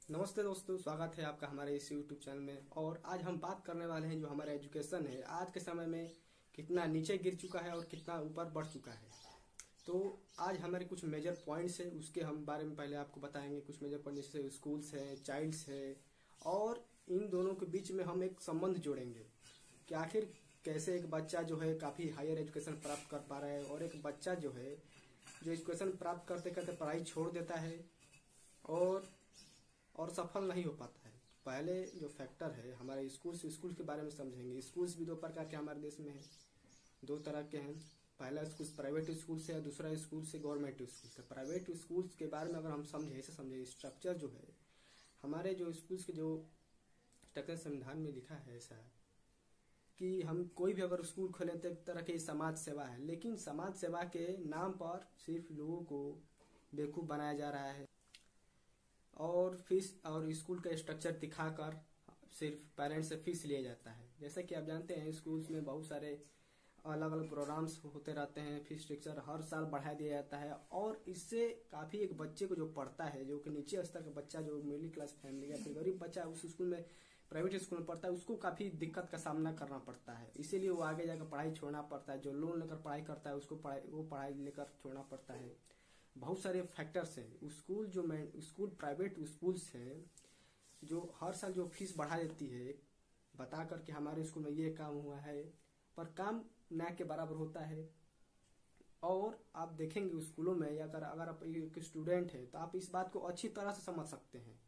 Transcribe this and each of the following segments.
नमस्ते दोस्तों, स्वागत है आपका हमारे इस YouTube चैनल में। और आज हम बात करने वाले हैं जो हमारा एजुकेशन है आज के समय में कितना नीचे गिर चुका है और कितना ऊपर बढ़ चुका है। तो आज हमारे कुछ मेजर पॉइंट्स है, उसके हम बारे में पहले आपको बताएंगे। कुछ मेजर पॉइंट जैसे स्कूल्स है, चाइल्ड्स है, और इन दोनों के बीच में हम एक संबंध जोड़ेंगे कि आखिर कैसे एक बच्चा जो है काफी हायर एजुकेशन प्राप्त कर पा रहा है और एक बच्चा जो है जो एजुकेशन प्राप्त करते करते पढ़ाई छोड़ देता है और सफल नहीं हो पाता है। पहले जो फैक्टर है हमारे स्कूल के बारे में समझेंगे। स्कूल्स भी दो प्रकार के हमारे देश में हैं, दो तरह के हैं। पहला स्कूल प्राइवेट स्कूल से, दूसरा स्कूल से गवर्नमेंट स्कूल से। प्राइवेट स्कूल्स के बारे में अगर हम समझे, ऐसे समझे स्ट्रक्चर जो है हमारे जो स्कूल्स के जो स्ट्रक्चर संविधान में लिखा है ऐसा कि हम कोई भी अगर स्कूल खोलें तो एक तरह की समाज सेवा है, लेकिन समाज सेवा के नाम पर सिर्फ लोगों को बेवकूफ बनाया जा रहा है और फीस और स्कूल का स्ट्रक्चर दिखाकर सिर्फ पेरेंट्स से फीस लिया जाता है। जैसा कि आप जानते हैं स्कूल्स में बहुत सारे अलग अलग प्रोग्राम्स होते रहते हैं, फीस स्ट्रक्चर हर साल बढ़ा दिया जाता है और इससे काफी एक बच्चे को जो पढ़ता है, जो कि नीचे स्तर का बच्चा, जो मिडिल क्लास फैमिली या फिर गरीब बच्चा उस स्कूल में प्राइवेट स्कूल में पढ़ता है, उसको काफी दिक्कत का सामना करना पड़ता है। इसीलिए वो आगे जाकर पढ़ाई छोड़ना पड़ता है। जो लोन लेकर पढ़ाई करता है उसको पढ़ाई लेकर छोड़ना पड़ता है। बहुत सारे फैक्टर्स हैं। स्कूल प्राइवेट स्कूल्स हैं जो हर साल जो फीस बढ़ा देती है बता कर कि हमारे स्कूल में ये काम हुआ है, पर काम न के बराबर होता है। और आप देखेंगे स्कूलों में अगर आप एक स्टूडेंट है तो आप इस बात को अच्छी तरह से समझ सकते हैं।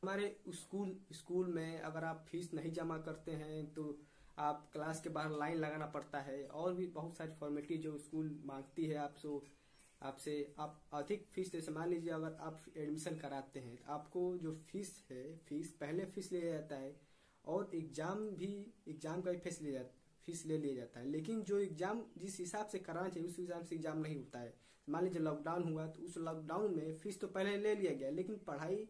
हमारे स्कूल में अगर आप फीस नहीं जमा करते हैं तो आप क्लास के बाहर लाइन लगाना पड़ता है और भी बहुत सारी फॉर्मेलिटी जो स्कूल मांगती है आपसे आप अधिक फीस। जैसे मान लीजिए अगर आप एडमिशन कराते हैं तो आपको जो फीस है, पहले फीस लिया जाता है और एग्जाम का भी फीस ले लिया जाता है। लेकिन जो एग्जाम जिस हिसाब से कराना चाहिए उस हिसाब से एग्जाम नहीं होता है। मान लीजिए लॉकडाउन हुआ तो उस लॉकडाउन में फीस तो पहले ले लिया गया लेकिन पढ़ाई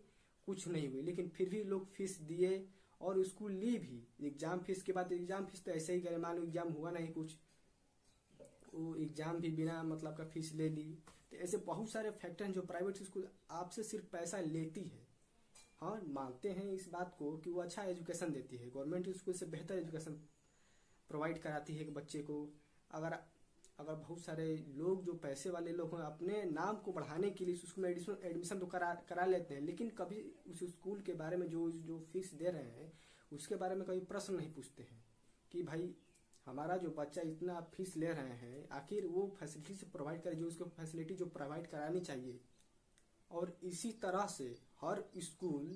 कुछ नहीं हुई, लेकिन फिर भी लोग फीस दिए और स्कूल ली भी। एग्जाम फीस के बाद एग्जाम फीस तो ऐसे ही करे, मान लो एग्जाम हुआ नहीं कुछ, वो एग्जाम भी बिना मतलब का फीस ले ली। तो ऐसे बहुत सारे फैक्टर हैं जो प्राइवेट स्कूल आपसे सिर्फ पैसा लेती है। हाँ, मानते हैं इस बात को कि वो अच्छा एजुकेशन देती है, गवर्नमेंट स्कूल से बेहतर एजुकेशन प्रोवाइड कराती है एक बच्चे को। अगर बहुत सारे लोग जो पैसे वाले लोग हैं अपने नाम को बढ़ाने के लिए उसमें एडमिशन तो करा लेते हैं, लेकिन कभी उस स्कूल के बारे में जो फीस दे रहे हैं उसके बारे में कभी प्रश्न नहीं पूछते हैं कि भाई हमारा जो बच्चा इतना फीस ले रहे हैं आखिर वो फैसिलिटी से प्रोवाइड करे, जो उसको फैसिलिटी जो प्रोवाइड करानी चाहिए। और इसी तरह से हर स्कूल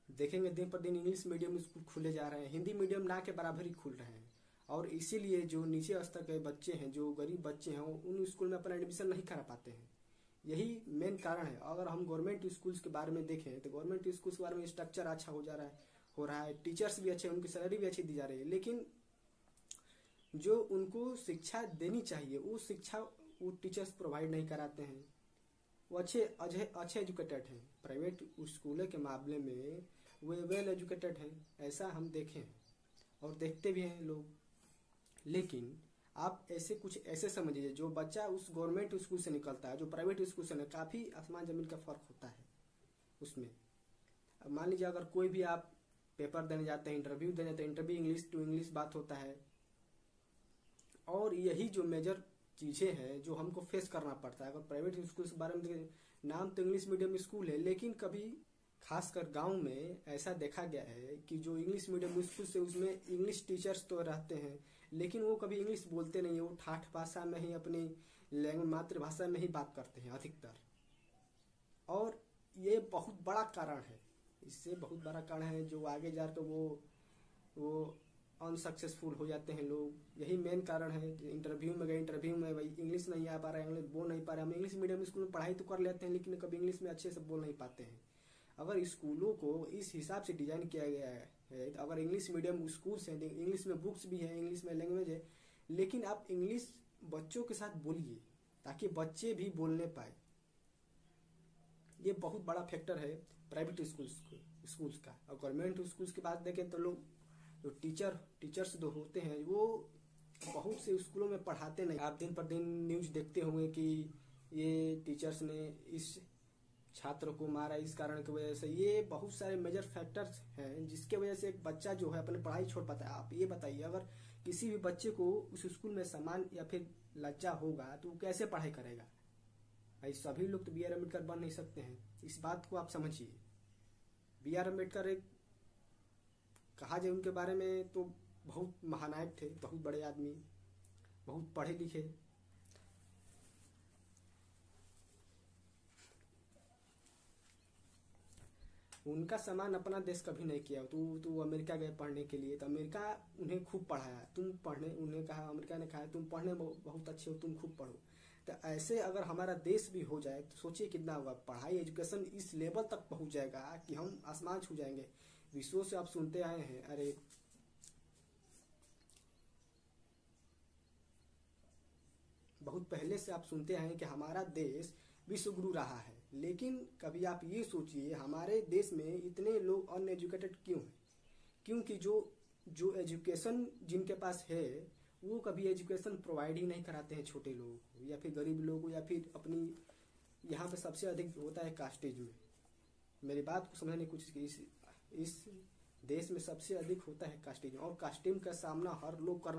देखेंगे दिन पर दिन इंग्लिश मीडियम स्कूल खुले जा रहे हैं, हिंदी मीडियम ना के बराबर ही खुल रहे हैं। और इसीलिए जो नीचे स्तर के बच्चे हैं, जो गरीब बच्चे हैं, उन स्कूल में अपना एडमिशन नहीं करा पाते हैं। यही मेन कारण है। अगर हम गवर्नमेंट स्कूल्स के बारे में देखें तो गवर्नमेंट स्कूल्स के बारे में स्ट्रक्चर अच्छा हो रहा है, टीचर्स भी अच्छे, उनकी सैलरी भी अच्छी दी जा रही है, लेकिन जो उनको शिक्षा देनी चाहिए वो शिक्षा वो टीचर्स प्रोवाइड नहीं कराते हैं। वो अच्छे एजुकेटेड हैं, प्राइवेट स्कूलों के मामले में वे वेल एजुकेटेड हैं, ऐसा हम देखे हैं और देखते भी हैं लोग। लेकिन आप कुछ ऐसे समझिए जो बच्चा उस गवर्नमेंट स्कूल से निकलता है, जो प्राइवेट स्कूल से काफी आसमान जमीन का फर्क होता है उसमें। मान लीजिए अगर कोई भी आप पेपर देने जाते हैं, इंटरव्यू देने जाते हैं, इंटरव्यू इंग्लिश टू इंग्लिश बात होता है। और यही जो मेजर चीजें हैं जो हमको फेस करना पड़ता है। अगर प्राइवेट स्कूल के बारे में नाम तो इंग्लिश मीडियम स्कूल है, लेकिन कभी खासकर गांव में ऐसा देखा गया है कि जो इंग्लिश मीडियम स्कूल से उसमें इंग्लिश टीचर्स तो रहते हैं लेकिन वो कभी इंग्लिश बोलते नहीं है, वो ठाठ भाषा में ही अपनी मातृभाषा में ही बात करते हैं अधिकतर। और ये बहुत बड़ा कारण है, इससे बहुत बड़ा कारण है जो आगे जाकर वो अनसक्सेसफुल हो जाते हैं लोग। यही मेन कारण है। इंटरव्यू में गए, इंटरव्यू में भाई इंग्लिश नहीं आ पा रहा है, इंग्लिश बोल नहीं पा रहे। हम इंग्लिश मीडियम स्कूल में पढ़ाई तो कर लेते हैं लेकिन कभी इंग्लिश में अच्छे से बोल नहीं पाते हैं। अगर स्कूलों को इस हिसाब से डिजाइन किया गया है, अगर इंग्लिश मीडियम स्कूल है, इंग्लिश में बुक्स भी है, इंग्लिश में लैंग्वेज है, लेकिन आप इंग्लिश बच्चों के साथ बोलिए ताकि बच्चे भी बोलने पाए। ये बहुत बड़ा फैक्टर है प्राइवेट स्कूल्स का। और गवर्नमेंट स्कूल्स की बात देखें तो लोग जो टीचर्स जो होते हैं वो बहुत से स्कूलों में पढ़ाते नहीं। आप दिन पर दिन न्यूज देखते होंगे कि ये टीचर्स ने इस छात्र को मारा इस कारण की वजह से। ये बहुत सारे मेजर फैक्टर्स हैं जिसके वजह से एक बच्चा जो है अपनी पढ़ाई छोड़ पाता है। आप ये बताइए, अगर किसी भी बच्चे को उस स्कूल में सम्मान या फिर लज्जा होगा तो वो कैसे पढ़ाई करेगा? भाई सभी लोग तो बी आर अम्बेडकर बन नहीं सकते हैं, इस बात को आप समझिए। बी आर अम्बेडकर एक कहा जाए उनके बारे में तो बहुत महानायक थे, बहुत बड़े आदमी, बहुत पढ़े लिखे। उनका सम्मान अपना देश कभी नहीं किया। तो अमेरिका गए पढ़ने के लिए, तो अमेरिका उन्हें खूब पढ़ाया। तुम पढ़ने, उन्हें कहा, अमेरिका ने कहा तुम पढ़ने बहुत अच्छे हो, तुम खूब पढ़ो। तो ऐसे अगर हमारा देश भी हो जाए तो सोचिए कितना होगा। पढ़ाई एजुकेशन इस लेवल तक पहुंच जाएगा कि हम आसमान छू जाएंगे। विश्व से आप सुनते आए हैं, अरे बहुत पहले से आप सुनते आए हैं कि हमारा देश विश्व गुरु रहा है। लेकिन कभी आप ये सोचिए हमारे देश में इतने लोग अनएजुकेटेड क्यों हैं? क्योंकि जो एजुकेशन जिनके पास है वो कभी एजुकेशन प्रोवाइड ही नहीं कराते हैं छोटे लोगों को या फिर गरीब लोगों को, या फिर अपनी यहाँ पे सबसे अधिक होता है कास्टेज में। मेरी बात को समझने की कोशिश की, इस देश में सबसे अधिक होता है कास्टेज में, और कास्टेज का सामना हर लोगों को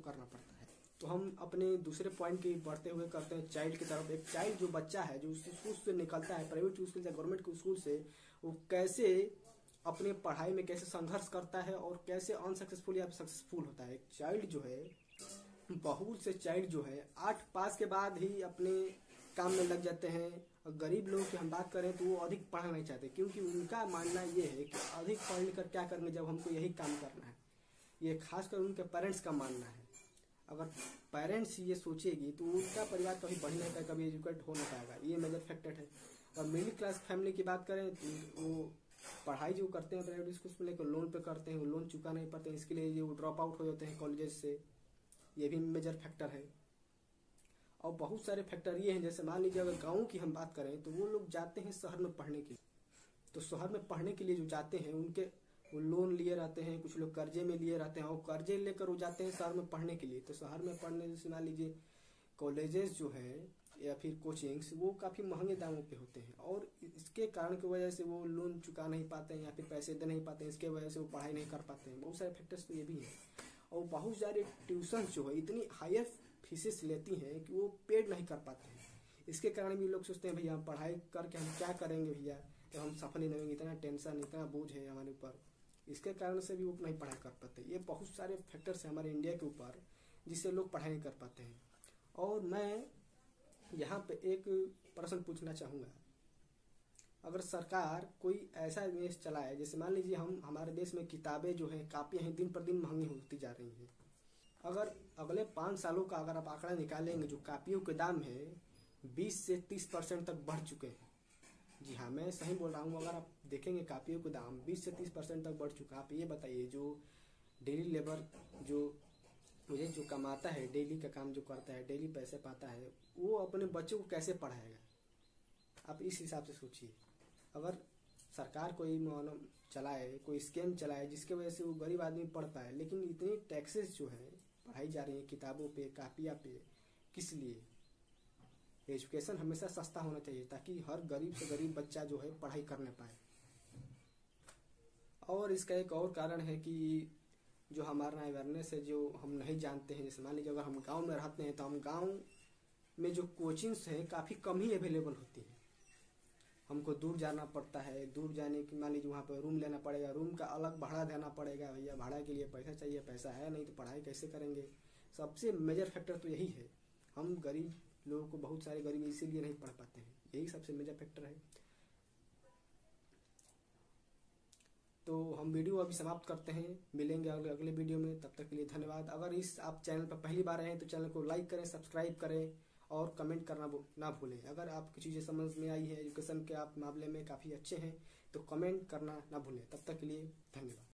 करना पड़ता है। तो हम अपने दूसरे पॉइंट की बढ़ते हुए करते हैं चाइल्ड की तरफ। एक चाइल्ड जो बच्चा है जो स्कूल से निकलता है, प्राइवेट स्कूल से गवर्नमेंट के स्कूल से, वो कैसे अपने पढ़ाई में कैसे संघर्ष करता है और कैसे अनसक्सेसफुल या सक्सेसफुल होता है। एक चाइल्ड जो है, बहुत से चाइल्ड जो है 8 पास के बाद ही अपने काम में लग जाते हैं। और गरीब लोगों की हम बात करें तो वो अधिक पढ़ना नहीं चाहते, क्योंकि उनका मानना ये है कि अधिक पढ़ लिख कर क्या करेंगे जब हमको यही काम करना है। ये खासकर उनके पेरेंट्स का मानना है। अगर पेरेंट्स ये सोचेगी तो उनका परिवार कभी बढ़ नहीं पाएगा, कभी एजुकेट हो नहीं पाएगा। ये मेजर फैक्टर है। और मिडिल क्लास फैमिली की बात करें तो वो पढ़ाई जो करते हैं प्राइवेट स्कूल में लेकर लोन पे करते हैं, वो लोन चुका नहीं पाते हैं, इसके लिए वो ड्रॉप आउट हो जाते हैं कॉलेजेस से। ये भी मेजर फैक्टर है। और बहुत सारे फैक्टर ये हैं, जैसे मान लीजिए अगर गाँव की हम बात करें तो वो लोग जाते हैं शहर में पढ़ने के लिए। तो शहर में पढ़ने के लिए जो जाते हैं उनके वो लोन लिए रहते हैं, कुछ लोग कर्जे में लिए रहते हैं, और कर्जे लेकर वो जाते हैं शहर में पढ़ने के लिए। तो शहर में पढ़ने जैसे मान लीजिए कॉलेजेस जो हैं या फिर कोचिंग्स, वो काफ़ी महंगे दामों पे होते हैं, और इसके कारण की वजह से वो लोन चुका नहीं पाते हैं या फिर पैसे दे नहीं पाते हैं। इसके वजह से वो पढ़ाई नहीं कर पाते हैं। बहुत सारे फैक्टर्स तो ये भी हैं। और बहुत सारे ट्यूशन जो है इतनी हायर फीसेस लेती हैं कि वो पेड नहीं कर पाते हैं। इसके कारण भी लोग सोचते हैं भैया हम पढ़ाई करके हम क्या करेंगे भैया, तो हम सफल ही नहीं होंगे, इतना टेंशन इतना बोझ है हमारे ऊपर। इसके कारण से भी वो नहीं पढ़ाई कर पाते। ये बहुत सारे फैक्टर्स हैं हमारे इंडिया के ऊपर जिससे लोग पढ़ाई नहीं कर पाते हैं। और मैं यहाँ पे एक प्रश्न पूछना चाहूँगा, अगर सरकार कोई ऐसा बिजनेस चलाए, जैसे मान लीजिए हमारे देश में किताबें जो हैं, कापियाँ हैं, दिन पर दिन महंगी होती जा रही हैं। अगर अगले 5 सालों का अगर आप आंकड़ा निकालेंगे, जो कापियों के दाम है 20 से 30% तक बढ़ चुके हैं। जी हाँ, मैं सही बोल रहा हूँ। अगर आप देखेंगे कापियों के दाम 20 से 30% तक बढ़ चुका है। आप ये बताइए, जो डेली लेबर जो कमाता है, डेली का काम जो करता है, डेली पैसे पाता है, वो अपने बच्चों को कैसे पढ़ाएगा? आप इस हिसाब से सोचिए। अगर सरकार कोई चलाए, कोई स्कीम चलाए जिसके वजह से वो गरीब आदमी पढ़ पाए, लेकिन इतनी टैक्सेस जो है पढ़ाई जा रही है किताबों पे, कापियाँ पे, किस लिए? एजुकेशन हमेशा सस्ता होना चाहिए ताकि हर गरीब से गरीब बच्चा जो है पढ़ाई करने पाए। और इसका एक और कारण है कि जो हमारा अवेयरनेस है, जो हम नहीं जानते हैं। जैसे मान लीजिए अगर हम गांव में रहते हैं तो हम गांव में जो कोचिंग्स हैं काफ़ी कम ही अवेलेबल होती हैं। हमको दूर जाना पड़ता है। दूर जाने की मान लीजिए वहाँ पर रूम लेना पड़ेगा, रूम का अलग भाड़ा देना पड़ेगा। भैया भाड़ा के लिए पैसा चाहिए, पैसा है नहीं तो पढ़ाई कैसे करेंगे? सबसे मेजर फैक्टर तो यही है। हम गरीब लोगों को, बहुत सारे गरीब इसीलिए नहीं पढ़ पाते हैं, यही सबसे मेजर फैक्टर है। तो हम वीडियो अभी समाप्त करते हैं, मिलेंगे अगले वीडियो में। तब तक के लिए धन्यवाद। अगर आप चैनल पर पहली बार आए हैं तो चैनल को लाइक करें, सब्सक्राइब करें और कमेंट करना ना भूलें। अगर आपको चीज़ें समझ में आई है, एजुकेशन के आप मामले में काफ़ी अच्छे हैं तो कमेंट करना ना भूलें। तब तक के लिए धन्यवाद।